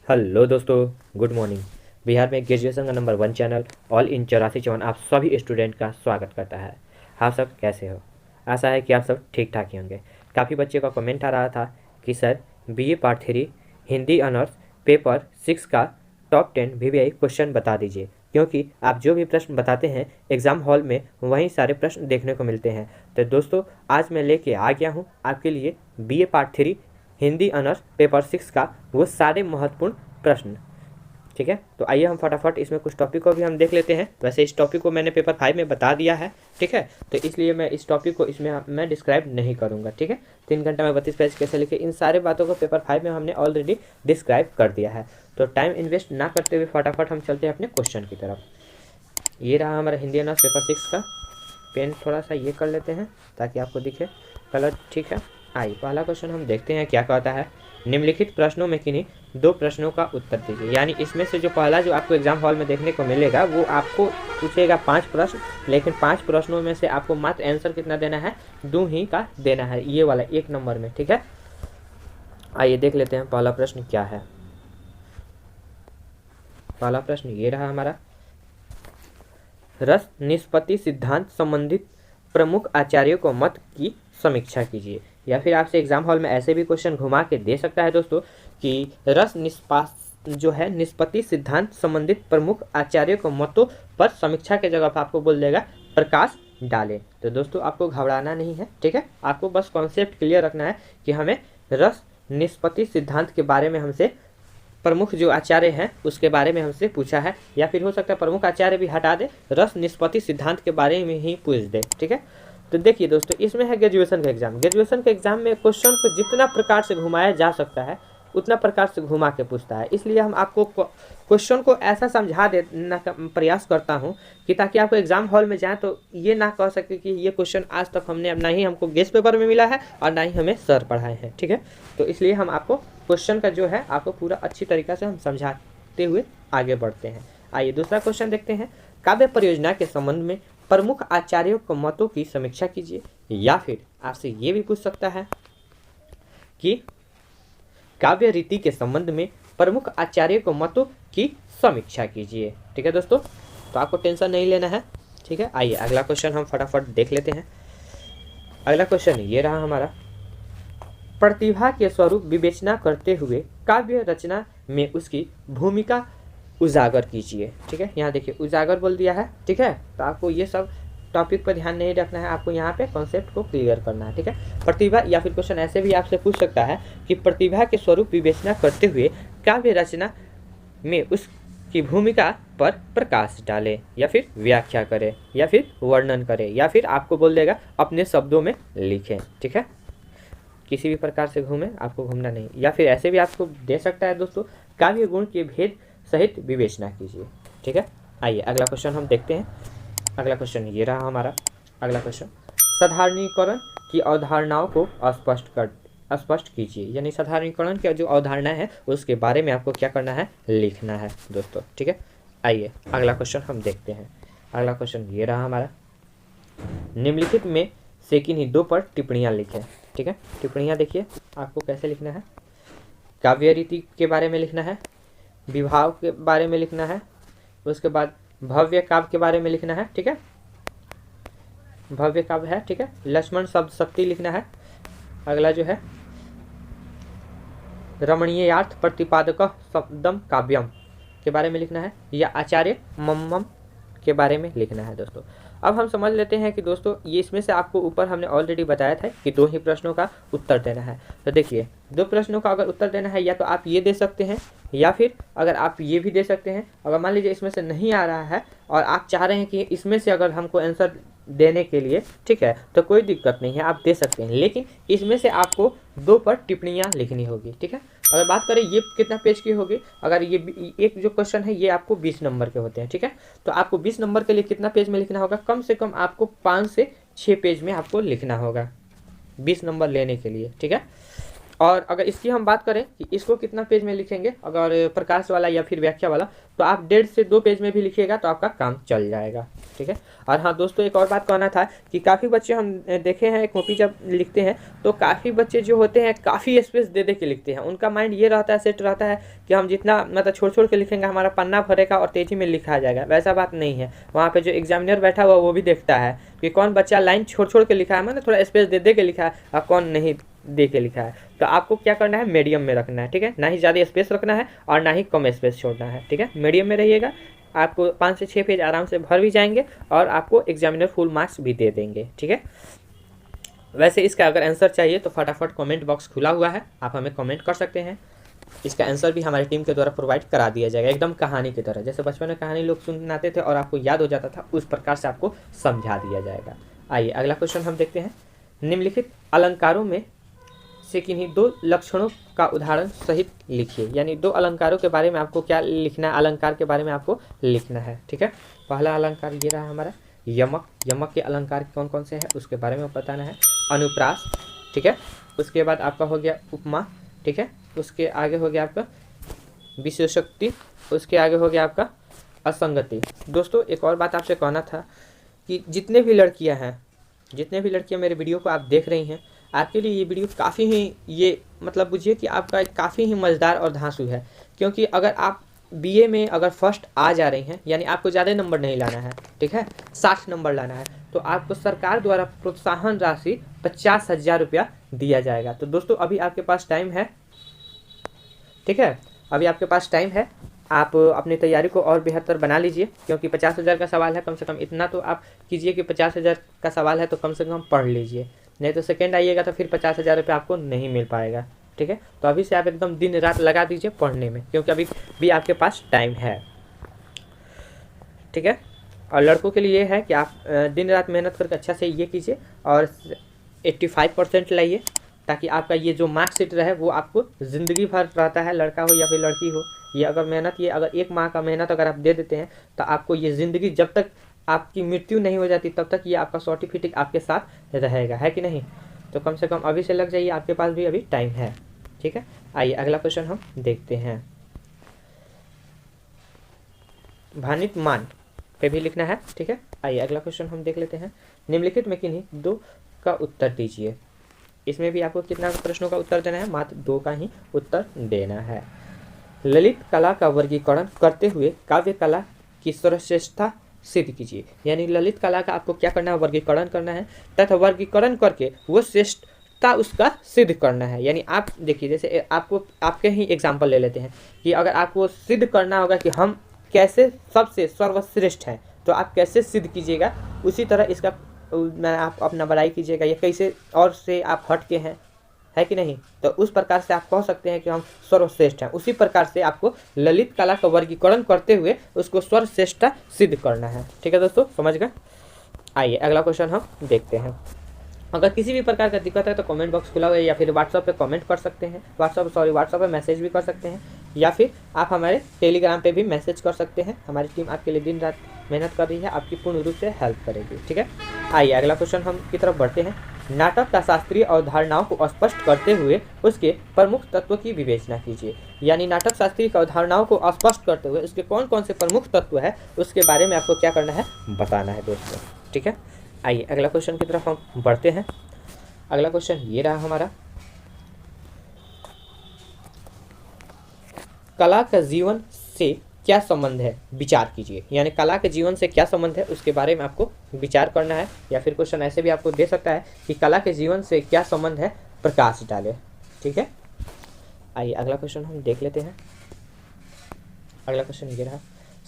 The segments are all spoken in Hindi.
हेलो दोस्तों, गुड मॉर्निंग। बिहार में ग्रेजुएशन का नंबर 1 चैनल ऑल इन 84 आप सभी स्टूडेंट का स्वागत करता है। आप सब कैसे हो? आशा है कि आप सब ठीक ठाक ही होंगे। काफ़ी बच्चे का कमेंट आ रहा था कि sir BA part 3 Hindi honours paper 6 का टॉप 10 वीवीआई क्वेश्चन बता दीजिए, क्योंकि आप जो भी प्रश्न बताते हैं एग्ज़ाम हॉल में वहीं सारे प्रश्न देखने को मिलते हैं। तो दोस्तों, आज मैं लेके आ गया हूँ आपके लिए BA part 3 Hindi honours paper 6 का वो सारे महत्वपूर्ण प्रश्न। ठीक है, तो आइए हम फटाफट इसमें कुछ टॉपिक को भी हम देख लेते हैं। वैसे इस टॉपिक को मैंने पेपर 5 में बता दिया है, ठीक है, तो इसलिए मैं इस टॉपिक को इसमें मैं डिस्क्राइब नहीं करूँगा। ठीक है, 3 घंटा में 32 पेज कैसे लिखे, इन सारे बातों को पेपर 5 में हमने ऑलरेडी डिस्क्राइब कर दिया है। तो टाइम इन्वेस्ट ना करते हुए फटाफट हम चलते हैं अपने क्वेश्चन की तरफ। ये रहा हमारा हिंदी ऑनर्स पेपर 6 का। पेन थोड़ा सा ये कर लेते हैं ताकि आपको दिखे कलर, ठीक है। आइए पहला क्वेश्चन हम देखते हैं क्या कहता है। निम्नलिखित प्रश्नों में किन्हीं 2 प्रश्नों का उत्तर दीजिए। यानी इसमें से जो पहला जो आपको एग्जाम हॉल में देखने को मिलेगा वो आपको पूछेगा 5 प्रश्न, लेकिन 5 प्रश्नों में से आपको मात्र आंसर कितना देना है, 2 ही का देना है, ये वाला 1 नंबर में। ठीक है, आइए देख लेते हैं पहला प्रश्न क्या है। पहला प्रश्न ये रहा हमारा। रस निष्पत्ति सिद्धांत संबंधित प्रमुख आचार्यों को मत की समीक्षा कीजिए। या फिर आपसे एग्जाम हॉल में ऐसे भी क्वेश्चन घुमा के दे सकता है दोस्तों कि रस निष्पत्ति सिद्धांत संबंधित प्रमुख आचार्यों को मतों पर समीक्षा के जगह पर आपको बोल देगा प्रकाश डालें। तो दोस्तों आपको घबराना नहीं है, ठीक है, आपको बस कॉन्सेप्ट क्लियर रखना है कि हमें रस निष्पत्ति सिद्धांत के बारे में हमसे प्रमुख जो आचार्य हैं उसके बारे में हमसे पूछा है, या फिर हो सकता है प्रमुख आचार्य भी हटा दे, रस निष्पत्ति सिद्धांत के बारे में ही पूछ दे। ठीक है, तो देखिए दोस्तों, इसमें है ग्रेजुएशन का एग्जाम। ग्रेजुएशन के एग्जाम में क्वेश्चन को जितना प्रकार से घुमाया जा सकता है उतना प्रकार से घुमा के पूछता है, इसलिए हम आपको क्वेश्चन को ऐसा समझा देना का प्रयास करता हूं कि ताकि आपको एग्जाम हॉल में जाए तो ये ना कह सके कि ये क्वेश्चन आज तक हमने ना ही हमको गेस्ट पेपर में मिला है और ना ही हमें सर पढ़ाए हैं। ठीक है, तो इसलिए हम आपको क्वेश्चन का जो है आपको पूरा अच्छी तरीक़ा से हम समझाते हुए आगे बढ़ते हैं। आइए दूसरा क्वेश्चन देखते हैं। काव्य परियोजना के संबंध में प्रमुख आचार्यों को मतों की समीक्षा कीजिए। या फिर आपसे ये भी पूछ सकता है कि काव्य रीति के संबंध में प्रमुख आचार्यों को मतों की समीक्षा कीजिए। ठीक है दोस्तों, तो आपको टेंशन नहीं लेना है। ठीक है, आइए अगला क्वेश्चन हम फटाफट देख लेते हैं। अगला क्वेश्चन ये रहा हमारा। प्रतिभा के स्वरूप विवेचना करते हुए काव्य रचना में उसकी भूमिका उजागर कीजिए। ठीक है, यहाँ देखिए उजागर बोल दिया है। ठीक है, तो आपको ये सब टॉपिक पर ध्यान नहीं रखना है, आपको यहाँ पे कॉन्सेप्ट को क्लियर करना है। ठीक है, प्रतिभा, या फिर क्वेश्चन ऐसे भी आपसे पूछ सकता है कि प्रतिभा के स्वरूप विवेचना करते हुए काव्य रचना में उसकी भूमिका पर प्रकाश डाले, या फिर व्याख्या करे, या फिर वर्णन करे, या फिर आपको बोल देगा अपने शब्दों में लिखें। ठीक है, किसी भी प्रकार से घूमे, आपको घूमना नहीं। या फिर ऐसे भी आपको दे सकता है दोस्तों, काव्य गुण के भेद सहित विवेचना कीजिए। ठीक है, आइए अगला क्वेश्चन हम देखते हैं। अगला क्वेश्चन ये रहा हमारा। अगला क्वेश्चन, साधारणीकरण की अवधारणाओं को स्पष्ट कीजिए। यानी साधारणीकरण की जो अवधारणा है उसके बारे में आपको क्या करना है, लिखना है दोस्तों। ठीक है, आइए अगला क्वेश्चन हम देखते हैं। अगला क्वेश्चन ये रहा हमारा। निम्नलिखित में से किन्हीं 2 पर टिप्पणियाँ लिखें। ठीक है, टिप्पणियाँ देखिए आपको कैसे लिखना है। काव्य रीति के बारे में लिखना है, विभाव के बारे में लिखना है, उसके बाद भव्य काव्य के बारे में लिखना है। ठीक है, भव्य काव्य है। ठीक है, लक्ष्मण शब्द शक्ति लिखना है। अगला जो है रमणीयार्थ प्रतिपादक शब्दम काव्यम के बारे में लिखना है, या आचार्य मम्मम के बारे में लिखना है दोस्तों। अब हम समझ लेते हैं कि दोस्तों ये इसमें से आपको ऊपर हमने ऑलरेडी बताया था कि 2 ही प्रश्नों का उत्तर देना है। तो देखिए 2 प्रश्नों का अगर उत्तर देना है, या तो आप ये दे सकते हैं, या फिर अगर आप ये भी दे सकते हैं। अगर मान लीजिए इसमें से नहीं आ रहा है और आप चाह रहे हैं कि इसमें से अगर हमको आंसर देने के लिए, ठीक है, तो कोई दिक्कत नहीं है, आप दे सकते हैं, लेकिन इसमें से आपको 2 पर टिप्पणियाँ लिखनी होगी। ठीक है, अगर बात करें ये कितना पेज की होगी, अगर ये एक जो क्वेश्चन है ये आपको 20 नंबर के होते हैं। ठीक है, तो आपको 20 नंबर के लिए कितना पेज में लिखना होगा, कम से कम आपको 5 से 6 पेज में आपको लिखना होगा 20 नंबर लेने के लिए। ठीक है, और अगर इसकी हम बात करें कि इसको कितना पेज में लिखेंगे, अगर प्रकाश वाला या फिर व्याख्या वाला, तो आप 1.5 से 2 पेज में भी लिखिएगा तो आपका काम चल जाएगा। ठीक है। और हाँ दोस्तों, एक और बात कहना था कि काफ़ी बच्चे हम देखे हैं कॉपी जब लिखते हैं तो काफ़ी बच्चे जो होते हैं काफ़ी स्पेस दे के लिखते हैं। उनका माइंड ये रहता है, सेट रहता है कि हम जितना मतलब छोड़ के लिखेंगे हमारा पन्ना भरेगा और तेज़ी में लिखा जाएगा। वैसा बात नहीं है। वहाँ पे जो एग्जामिनर बैठा हुआ वो भी देखता है कि कौन बच्चा लाइन छोड़ के लिखा है, मतलब थोड़ा स्पेस दे के लिखा है, और कौन नहीं दे के लिखा है। तो आपको क्या करना है, मीडियम में रखना है। ठीक है, ना ही ज़्यादा स्पेस रखना है और ना ही कम स्पेस छोड़ना है। ठीक है, मीडियम में रहिएगा, आपको 5 से 6 पेज आराम से भर भी जाएंगे और आपको एग्जामिनर फुल मार्क्स भी दे देंगे। ठीक है। वैसे इसका अगर आंसर चाहिए तो फटाफट कमेंट बॉक्स खुला हुआ है, आप हमें कमेंट कर सकते हैं। इसका आंसर भी हमारी टीम के द्वारा प्रोवाइड करा दिया जाएगा, एकदम कहानी की तरह। जैसे बचपन में कहानी लोग सुनाते थे और आपको याद हो जाता था, उस प्रकार से आपको समझा दिया जाएगा। आइए अगला क्वेश्चन हम देखते हैं। निम्नलिखित अलंकारों में से किन्हीं 2 लक्षणों का उदाहरण सहित लिखिए। यानी 2 अलंकारों के बारे में आपको क्या लिखना है, अलंकार के बारे में आपको लिखना है। ठीक है। पहला अलंकार ये रहा हमारा यमक। यमक के अलंकार कौन कौन से हैं उसके बारे में बताना है। अनुप्रास, ठीक है। उसके बाद आपका हो गया उपमा, ठीक है। उसके आगे हो गया आपका विशेषोक्ति, उसके आगे हो गया आपका असंगति। दोस्तों एक और बात आपसे कहना था कि जितने भी लड़कियां मेरे वीडियो को आप देख रही हैं, आपके लिए ये वीडियो काफ़ी ही, ये मतलब बुझिए कि आपका काफ़ी ही मज़ेदार और धांसू है। क्योंकि अगर आप बीए में अगर फर्स्ट आ जा रही हैं, यानी आपको ज़्यादा नंबर नहीं लाना है, ठीक है, 60 नंबर लाना है, तो आपको सरकार द्वारा प्रोत्साहन राशि 50,000 रुपया दिया जाएगा। तो दोस्तों अभी आपके पास टाइम है, ठीक है, अभी आपके पास टाइम है, आप अपनी तैयारी को और बेहतर बना लीजिए। क्योंकि 50,000 का सवाल है, कम से कम इतना तो आप कीजिए कि 50,000 का सवाल है तो कम से कम पढ़ लीजिए, नहीं तो सेकेंड आइएगा तो फिर 50,000 रुपये आपको नहीं मिल पाएगा। ठीक है, तो अभी से आप एकदम दिन रात लगा दीजिए पढ़ने में, क्योंकि अभी भी आपके पास टाइम है। ठीक है, और लड़कों के लिए है कि आप दिन रात मेहनत करके अच्छा से ये कीजिए और 85% लाइए, ताकि आपका ये जो मार्कशीट रहे वो आपको ज़िंदगी भर रहता है, लड़का हो या फिर लड़की हो। ये अगर मेहनत, ये अगर 1 माह का मेहनत अगर आप दे देते हैं तो आपको ये ज़िंदगी, जब तक आपकी मृत्यु नहीं हो जाती तब तक ये आपका सर्टिफिकेट आपके साथ रहेगा, है कि नहीं। तो कम से कम अभी से लग जाइए, आपके पास भी अभी टाइम है। ठीक है, आइए अगला क्वेश्चन हम देखते हैं। भानित मान पे भी लिखना है। ठीक है, आइए अगला क्वेश्चन हम देख लेते हैं। निम्नलिखित में किन्हीं 2 का उत्तर दीजिए। इसमें भी आपको कितना प्रश्नों का उत्तर देना है, मात्र 2 का ही उत्तर देना है। ललित कला का वर्गीकरण करते हुए काव्य कला की सर्वश्रेष्ठता सिद्ध कीजिए। यानी ललित कला का आपको क्या करना है, वर्गीकरण करना है, तथा वर्गीकरण करके वो श्रेष्ठता उसका सिद्ध करना है। यानी आप देखिए, जैसे आपको आपके ही एग्जाम्पल ले लेते हैं कि अगर आपको सिद्ध करना होगा कि हम कैसे सबसे सर्वश्रेष्ठ हैं, तो आप कैसे सिद्ध कीजिएगा, उसी तरह इसका आप अपना बड़ाई कीजिएगा, ये कैसे और से आप हट के हैं, है कि नहीं। तो उस प्रकार से आप कह सकते हैं कि हम सर्वश्रेष्ठ हैं। उसी प्रकार से आपको ललित कला का वर्गीकरण करते हुए उसको सर्वश्रेष्ठता सिद्ध करना है। ठीक है दोस्तों, समझ गए। आइए अगला क्वेश्चन हम देखते हैं। अगर किसी भी प्रकार का दिक्कत है तो कमेंट बॉक्स खुला हुआ है, या फिर व्हाट्सएप पे कमेंट कर सकते हैं, व्हाट्सएप पे मैसेज भी कर सकते हैं, या फिर आप हमारे टेलीग्राम पे भी मैसेज कर सकते हैं। हमारी टीम आपके लिए दिन रात मेहनत कर रही है, आपकी पूर्ण रूप से हेल्प करेगी। ठीक है, आइए अगला क्वेश्चन हम की तरफ बढ़ते हैं। नाटक का शास्त्रीय अवधारणाओं को स्पष्ट करते हुए उसके प्रमुख तत्व की विवेचना कीजिए। यानी नाटक शास्त्रीय की अवधारणाओं को स्पष्ट करते हुए उसके कौन कौन से प्रमुख तत्व है उसके बारे में आपको क्या करना है, बताना है दोस्तों। ठीक है, आइए अगला क्वेश्चन की तरफ हम बढ़ते हैं। अगला क्वेश्चन ये रहा हमारा, कला का जीवन से क्या संबंध है, विचार कीजिए। यानी कला के जीवन से क्या संबंध है उसके बारे में आपको विचार करना है। या फिर क्वेश्चन ऐसे भी आपको दे सकता है कि कला के जीवन से क्या संबंध है, प्रकाश डाले। ठीक है, आइए अगला क्वेश्चन हम देख लेते हैं। अगला क्वेश्चन ये रहा,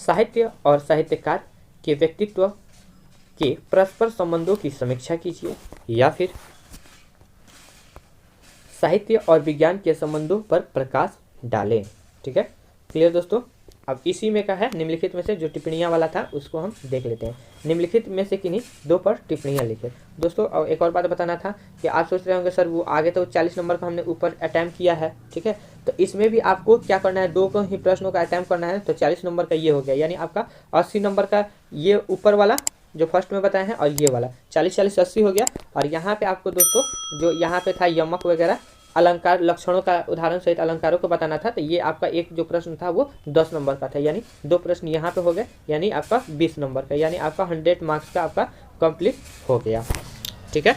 साहित्य और साहित्यकार के व्यक्तित्व के परस्पर संबंधों की समीक्षा कीजिए। या फिर साहित्य और विज्ञान के संबंधों पर प्रकाश डालें। ठीक है, क्लियर दोस्तों। अब इसी में का है, निम्नलिखित में से जो टिप्पणियाँ वाला था उसको हम देख लेते हैं। निम्नलिखित में से किन्हीं 2 पर टिप्पणियाँ लिखे। दोस्तों एक और बात बताना था कि आप सोच रहे होंगे सर वो आगे तो 40 नंबर का हमने ऊपर अटैम्प्ट किया है, ठीक है, तो इसमें भी आपको क्या करना है, 2 को ही प्रश्नों का अटैम्प्ट करना है। तो 40 नंबर का ये हो गया, यानी आपका 80 नंबर का ये ऊपर वाला जो फर्स्ट में बताए हैं, और ये वाला 40 40 80 हो गया। और यहाँ पे आपको दोस्तों जो यहाँ पे था यमक वगैरह, अलंकार लक्षणों का उदाहरण सहित अलंकारों को बताना था, तो ये आपका एक जो प्रश्न था वो 10 नंबर का था, यानी 2 प्रश्न यहाँ पे हो गए, यानी आपका 20 नंबर का, यानी आपका 100 मार्क्स का आपका कंप्लीट हो गया। ठीक है,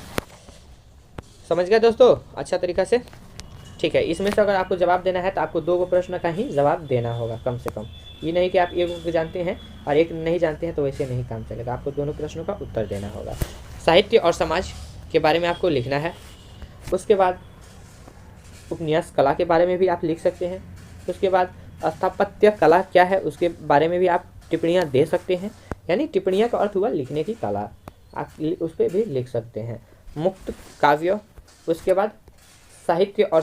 समझ गए दोस्तों अच्छा तरीका से। ठीक है, इसमें से अगर आपको जवाब देना है तो आपको 2 प्रश्न का ही जवाब देना होगा कम से कम। ये नहीं कि आप एक को जानते हैं और एक नहीं जानते हैं तो वैसे नहीं काम चलेगा, आपको दोनों प्रश्नों का उत्तर देना होगा। साहित्य और समाज के बारे में आपको लिखना है। उसके बाद उपन्यास कला के बारे में भी आप लिख सकते हैं। उसके बाद स्थापत्य कला क्या है उसके बारे में भी आप टिप्पणियाँ दे सकते हैं, यानी टिप्पणियाँ का अर्थ हुआ लिखने की कला, आप उस पर भी लिख सकते हैं। मुक्त काव्य, उसके बाद साहित्य और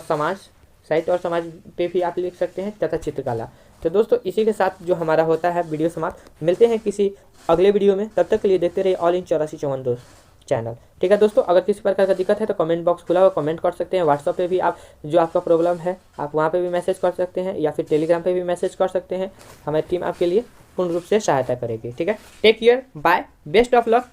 समाज पे भी आप लिख सकते हैं, तथा चित्रकला। तो दोस्तों इसी के साथ जो हमारा होता है वीडियो समाप्त। मिलते हैं किसी अगले वीडियो में, तब तक के लिए देखते रहिए ऑल इन 8454 चैनल। ठीक है दोस्तों, अगर किसी प्रकार का दिक्कत है तो कमेंट बॉक्स खुला हुआ, कमेंट कर सकते हैं। व्हाट्सअप पे भी आप जो आपका प्रॉब्लम है आप वहाँ पे भी मैसेज कर सकते हैं, या फिर टेलीग्राम पे भी मैसेज कर सकते हैं। हमारी टीम आपके लिए पूर्ण रूप से सहायता करेगी। ठीक है, take care, bye, best of luck.